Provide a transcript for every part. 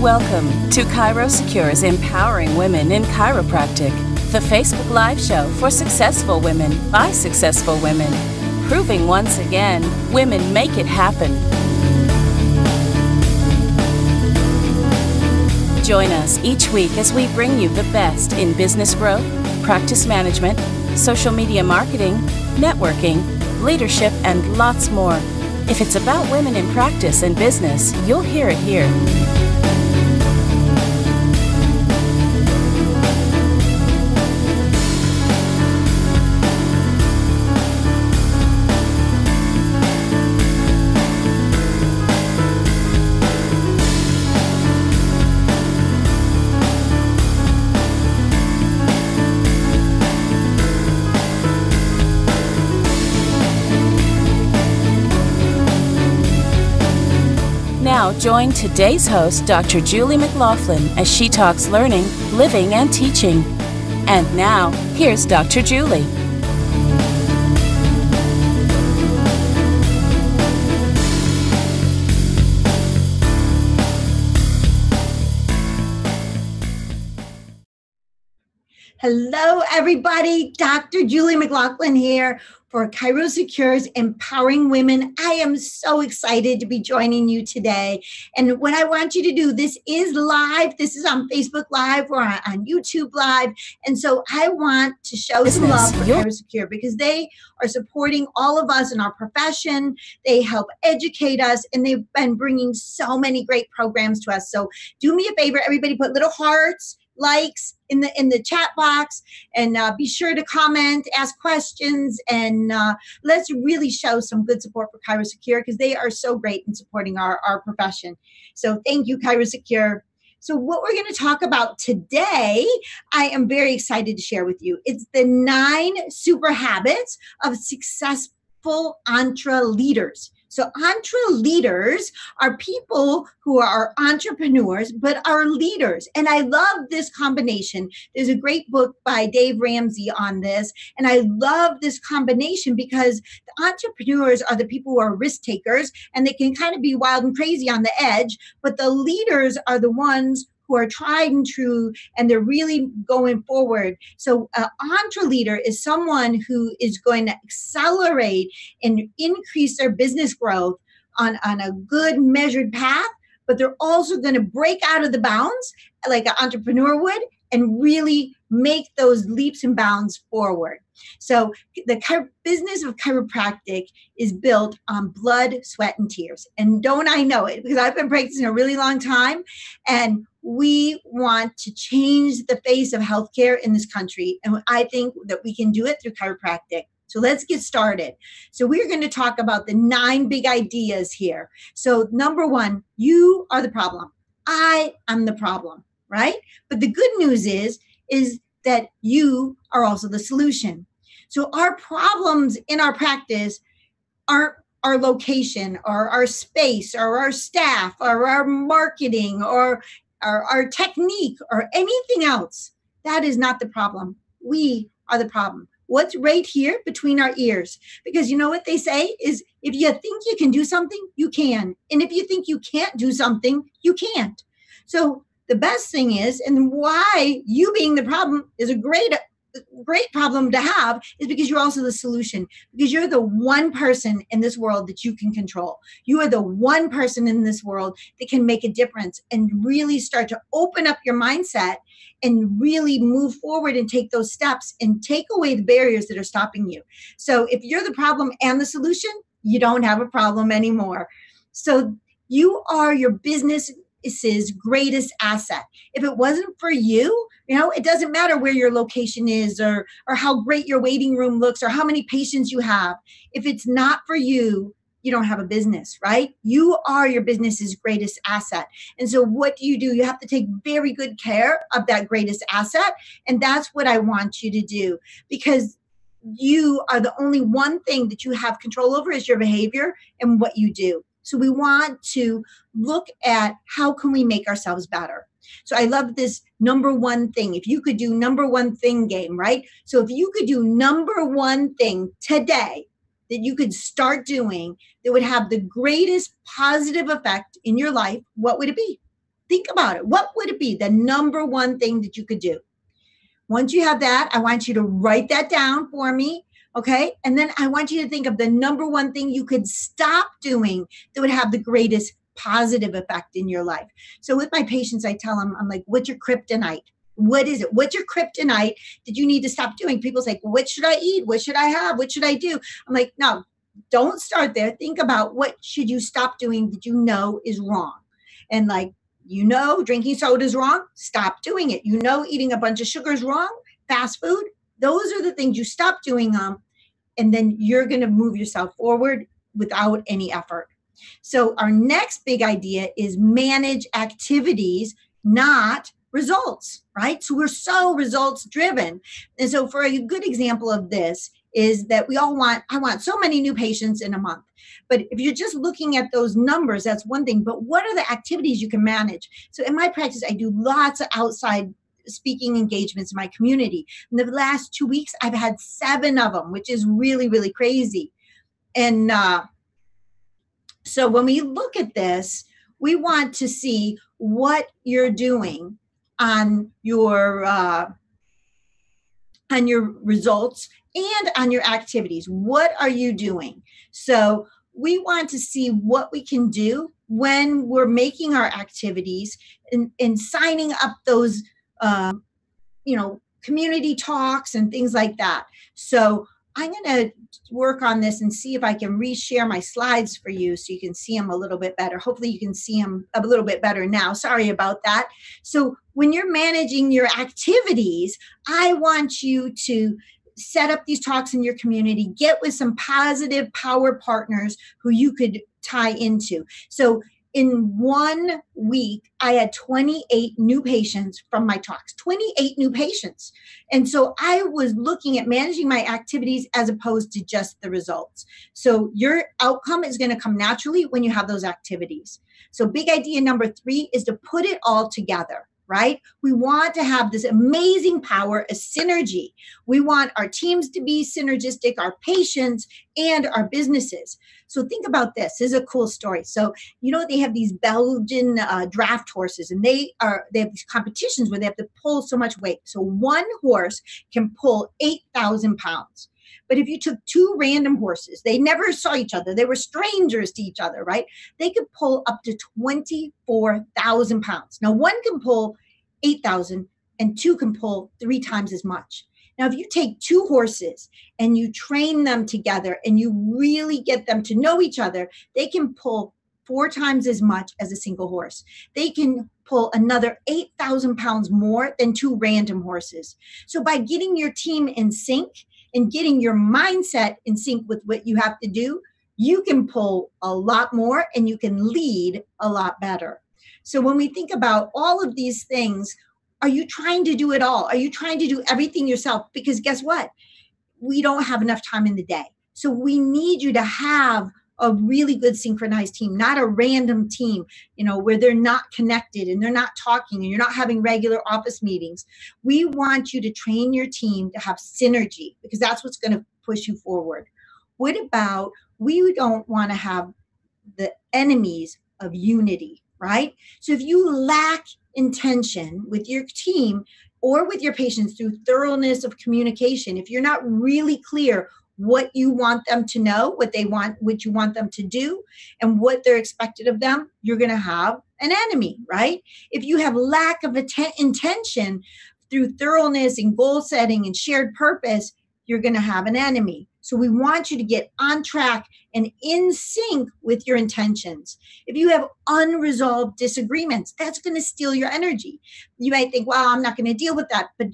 Welcome to ChiroSecure's Empowering Women in Chiropractic, the Facebook Live show for successful women by successful women, proving once again women make it happen. Join us each week as we bring you the best in business growth, practice management, social media marketing, networking, leadership, and lots more. If it's about women in practice and business, you'll hear it here. Now join today's host, Dr. Julie McLaughlin, as she talks learning, living, and teaching. And now, here's Dr. Julie. Hello, everybody. Dr. Julie McLaughlin here for ChiroSecure's Empowering Women. I am so excited to be joining you today. And what I want you to do, this is live. This is on Facebook Live or on YouTube Live. And so I want to show some love for ChiroSecure because they are supporting all of us in our profession. They help educate us, and they've been bringing so many great programs to us. So do me a favor, everybody, put little hearts, likes in the chat box, and be sure to comment, ask questions, and let's really show some good support for ChiroSecure because they are so great in supporting our profession. So thank you, ChiroSecure. So what we're going to talk about today, I am very excited to share with you. It's the 9 super habits of successful entreleaders. So entreleaders are people who are entrepreneurs, but are leaders. And I love this combination. There's a great book by Dave Ramsey on this. And I love this combination because the entrepreneurs are the people who are risk takers, and they can kind of be wild and crazy on the edge. But the leaders are the ones who are tried and true, and they're really going forward. So an entreleader is someone who is going to accelerate and increase their business growth on a good measured path, but they're also going to break out of the bounds like an entrepreneur would and really make those leaps and bounds forward. So the business of chiropractic is built on blood, sweat, and tears. And don't I know it, because I've been practicing a really long time, and we want to change the face of healthcare in this country. And I think that we can do it through chiropractic. So let's get started. So we're going to talk about the 9 big ideas here. So number 1, you are the problem. I am the problem, right? But the good news is that you are also the solution. So our problems in our practice aren't our location or our space or our staff or our marketing or our technique or anything else. That is not the problem. We are the problem. What's right here between our ears? Because you know what they say is if you think you can do something, you can. And if you think you can't do something, you can't. So the best thing is, and why you being the problem is a great problem to have, is because you're also the solution, because you're the one person in this world that you can control. You are the one person in this world that can make a difference and really start to open up your mindset and really move forward and take those steps and take away the barriers that are stopping you. So if you're the problem and the solution, you don't have a problem anymore. So you are your business's greatest asset. If it wasn't for you, it doesn't matter where your location is or how great your waiting room looks or how many patients you have. If it's not for you, you don't have a business, right? You are your business's greatest asset. And so what do? You have to take very good care of that greatest asset. And that's what I want you to do, because you are the only one thing that you have control over is your behavior and what you do. So we want to look at how can we make ourselves better. So I love this number 1 thing. If you could do number 1 thing game, right? So if you could do number 1 thing today that you could start doing that would have the greatest positive effect in your life, what would it be? Think about it. What would it be? The number one thing that you could do? Once you have that, I want you to write that down for me. Okay. And then I want you to think of the number one thing you could stop doing that would have the greatest positive effect in your life. So with my patients, I tell them, I'm like, what's your kryptonite? What is it? What's your kryptonite that you need to stop doing? People say, what should I eat? What should I have? What should I do? I'm like, no, don't start there. Think about what should you stop doing that you know is wrong. And like, drinking soda is wrong. Stop doing it. Eating a bunch of sugar is wrong. Fast food. Those are the things you stop doing them. And then you're going to move yourself forward without any effort. So our next big idea is manage activities, not results, right? So we're so results driven. And so for a good example of this is that I want so many new patients in a month. But if you're just looking at those numbers, that's one thing. But what are the activities you can manage? So in my practice, I do lots of outside speaking engagements in my community. In the last 2 weeks, I've had 7 of them, which is really, really crazy. And so when we look at this, we want to see what you're doing on your results and on your activities. What are you doing? So we want to see what we can do when we're making our activities and signing up those, community talks and things like that. So I'm going to work on this and see if I can reshare my slides for you so you can see them a little bit better. Hopefully you can see them a little bit better now. Sorry about that. So when you're managing your activities, I want you to set up these talks in your community, get with some positive power partners who you could tie into. So in 1 week, I had 28 new patients from my talks, 28 new patients. And so I was looking at managing my activities as opposed to just the results. So your outcome is going to come naturally when you have those activities. So big idea number 3 is to put it all together. Right? We want to have this amazing power, a synergy. We want our teams to be synergistic, our patients and our businesses. So think about this. This is a cool story. So, they have these Belgian draft horses, and they have these competitions where they have to pull so much weight. So one horse can pull 8,000 pounds. But if you took 2 random horses, they never saw each other. They were strangers to each other, right? They could pull up to 24,000 pounds. Now, one can pull 8,000 and 2 can pull 3 times as much. Now, if you take 2 horses and you train them together and you really get them to know each other, they can pull 4 times as much as a single horse. They can pull another 8,000 pounds more than 2 random horses. So by getting your team in sync and getting your mindset in sync with what you have to do, you can pull a lot more and you can lead a lot better. So when we think about all of these things, are you trying to do it all? Are you trying to do everything yourself? Because guess what? We don't have enough time in the day. So we need you to have a really good synchronized team, not a random team, where they're not connected and they're not talking and you're not having regular office meetings. We want you to train your team to have synergy because that's what's going to push you forward. What about, we don't want to have the enemies of unity, right? So if you lack intention with your team or with your patients through thoroughness of communication, if you're not really clear what you want them to know, what you want them to do, and what they're expected of them, you're going to have an enemy, right? If you have lack of intention through thoroughness and goal setting and shared purpose, you're going to have an enemy. So we want you to get on track and in sync with your intentions. If you have unresolved disagreements, that's going to steal your energy. You might think, well, I'm not going to deal with that. But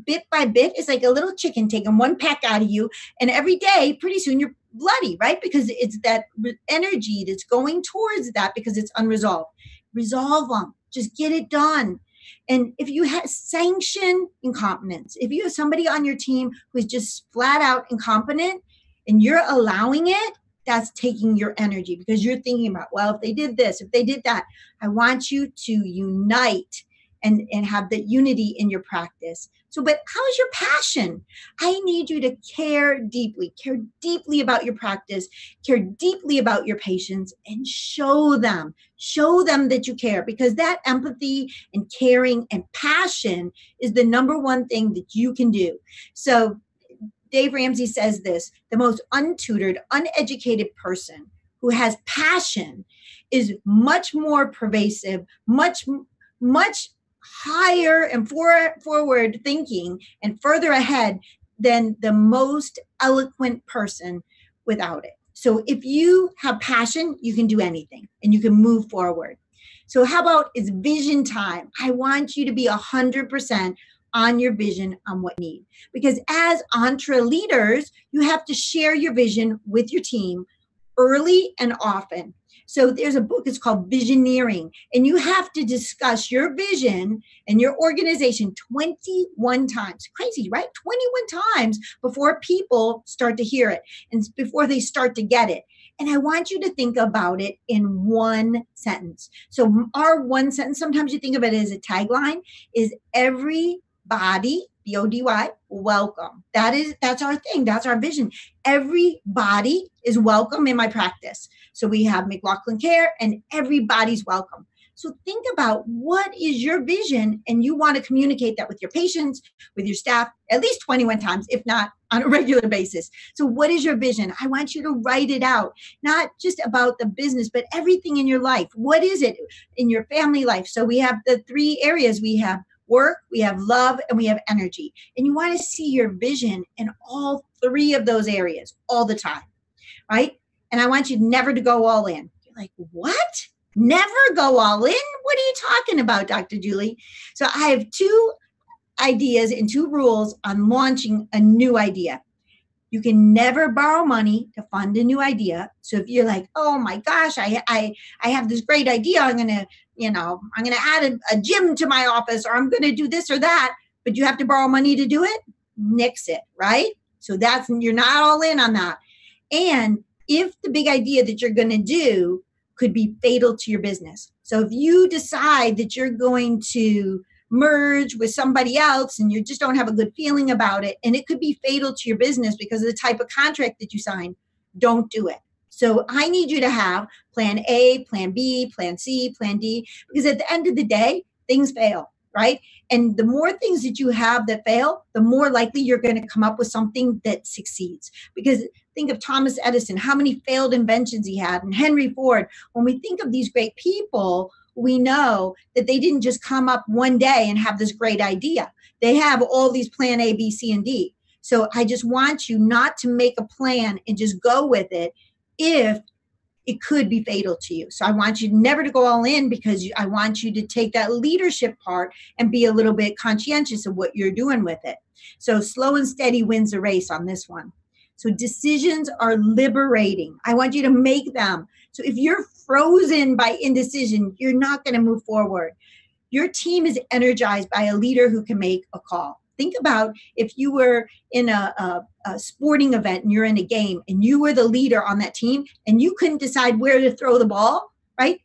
bit by bit, it's like a little chicken taking one peck out of you. And every day, pretty soon you're bloody, right? Because it's that energy that's going towards that because it's unresolved. Resolve them. Just get it done. And if you have sanction incompetence, if you have somebody on your team who is just flat out incompetent and you're allowing it, that's taking your energy because you're thinking about, well, if they did this, if they did that, I want you to unite and have the unity in your practice. So, but how's your passion? I need you to care deeply about your practice, care deeply about your patients, and show them that you care, because that empathy and caring and passion is the number one thing that you can do. So Dave Ramsey says this: the most untutored, uneducated person who has passion is much more pervasive, much higher and forward thinking and further ahead than the most eloquent person without it. So if you have passion, you can do anything and you can move forward. So how about it's vision time? I want you to be 100% on your vision, on what you need. Because as Entreleaders, you have to share your vision with your team early and often. So there's a book, it's called Visioneering, and you have to discuss your vision and your organization 21 times. Crazy, right? 21 times before people start to hear it and before they start to get it. And I want you to think about it in one sentence. So our one sentence, sometimes you think of it as a tagline, is everybody, BODY, welcome. That's our thing. That's our vision. Everybody is welcome in my practice. So we have McLaughlin Care and everybody's welcome. So think about what is your vision, and you want to communicate that with your patients, with your staff, at least 21 times, if not on a regular basis. So what is your vision? I want you to write it out, not just about the business, but everything in your life. What is it in your family life? So we have the 3 areas. We have work, we have love, and we have energy. And you want to see your vision in all 3 of those areas all the time, right? And I want you never to go all in. You're like, what? Never go all in? What are you talking about, Dr. Julie? So I have 2 ideas and 2 rules on launching a new idea. You can never borrow money to fund a new idea. So if you're like, oh my gosh, I have this great idea, I'm gonna add a gym to my office, or I'm gonna do this or that, but you have to borrow money to do it, nix it, right? So you're not all in on that. And if the big idea that you're gonna do could be fatal to your business. So if you decide that you're going to merge with somebody else and you just don't have a good feeling about it, and it could be fatal to your business because of the type of contract that you sign, don't do it. So I need you to have plan A, plan B, plan C, plan D, because at the end of the day, things fail, right? And the more things that you have that fail, the more likely you're going to come up with something that succeeds. Because think of Thomas Edison, how many failed inventions he had, and Henry Ford. When we think of these great people, we know that they didn't just come up one day and have this great idea. They have all these plan A, B, C, and D. So I just want you not to make a plan and just go with it if it could be fatal to you. So I want you never to go all in, because I want you to take that leadership part and be a little bit conscientious of what you're doing with it. So slow and steady wins the race on this one. So decisions are liberating. I want you to make them. So if you're frozen by indecision, you're not going to move forward. Your team is energized by a leader who can make a call. Think about if you were in a sporting event and you're in a game and you were the leader on that team and you couldn't decide where to throw the ball, right?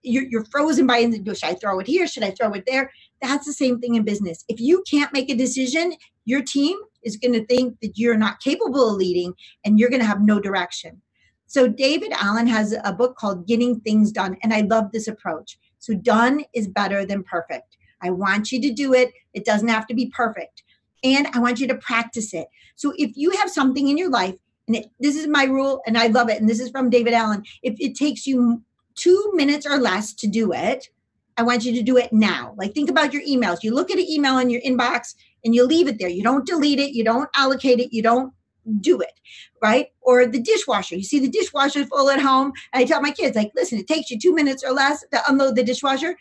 You're frozen by, should I throw it here? Should I throw it there? That's the same thing in business. If you can't make a decision, your team is going to think that you're not capable of leading and you're going to have no direction. So David Allen has a book called Getting Things Done, and I love this approach. So done is better than perfect. I want you to do it. It doesn't have to be perfect. And I want you to practice it. So if you have something in your life, and this is my rule, and I love it, and this is from David Allen, if it takes you 2 minutes or less to do it, I want you to do it now. Like think about your emails. You look at an email in your inbox and you leave it there. You don't delete it. You don't allocate it. You don't do it, right? Or the dishwasher. You see the dishwasher full at home. And I tell my kids, like, listen, it takes you 2 minutes or less to unload the dishwasher.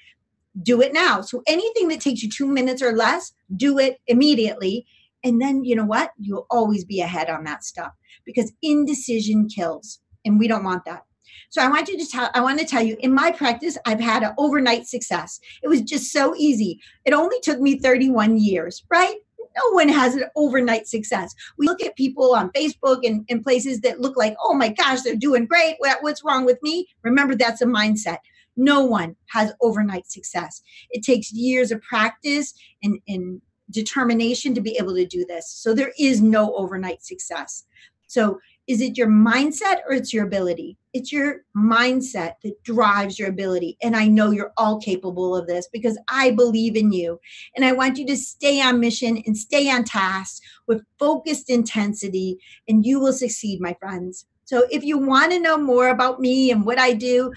Do it now. So anything that takes you 2 minutes or less, do it immediately. And then you know what? You'll always be ahead on that stuff, because indecision kills, and we don't want that. So I want to tell you, in my practice, I've had an overnight success. It was just so easy. It only took me 31 years, right? No one has an overnight success. We look at people on Facebook and places that look like, oh my gosh, they're doing great. What's wrong with me? Remember, that's a mindset. No one has overnight success. It takes years of practice and determination to be able to do this. So there is no overnight success. So is it your mindset or it's your ability? It's your mindset that drives your ability. And I know you're all capable of this because I believe in you. And I want you to stay on mission and stay on task with focused intensity, and you will succeed, my friends. So if you want to know more about me and what I do,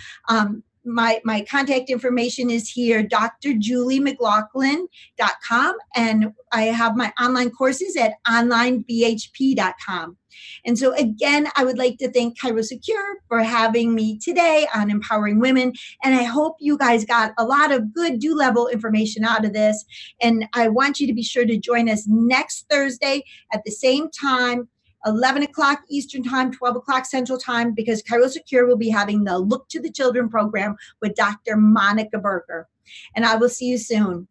my contact information is here, drjuliemclaughlin.com. And I have my online courses at onlinebhp.com. And so again, I would like to thank ChiroSecure for having me today on Empowering Women. And I hope you guys got a lot of good do-level information out of this. And I want you to be sure to join us next Thursday at the same time, 11 o'clock Eastern Time, 12 o'clock Central Time, because ChiroSecure will be having the Look to the Children program with Dr. Monica Berger. And I will see you soon.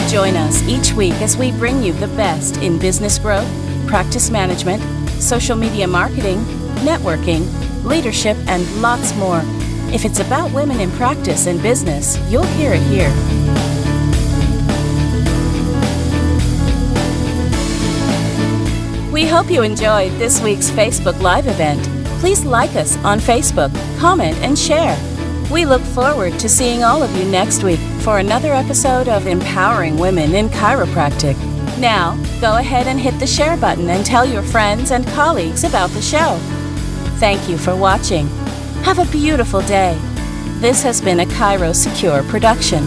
Join us each week as we bring you the best in business growth, practice management, social media marketing, networking, leadership, and lots more. If it's about women in practice and business, you'll hear it here. We hope you enjoyed this week's Facebook Live event. Please like us on Facebook, comment, and share. We look forward to seeing all of you next week for another episode of Empowering Women in Chiropractic. Now, go ahead and hit the share button and tell your friends and colleagues about the show. Thank you for watching. Have a beautiful day. This has been a ChiroSecure production.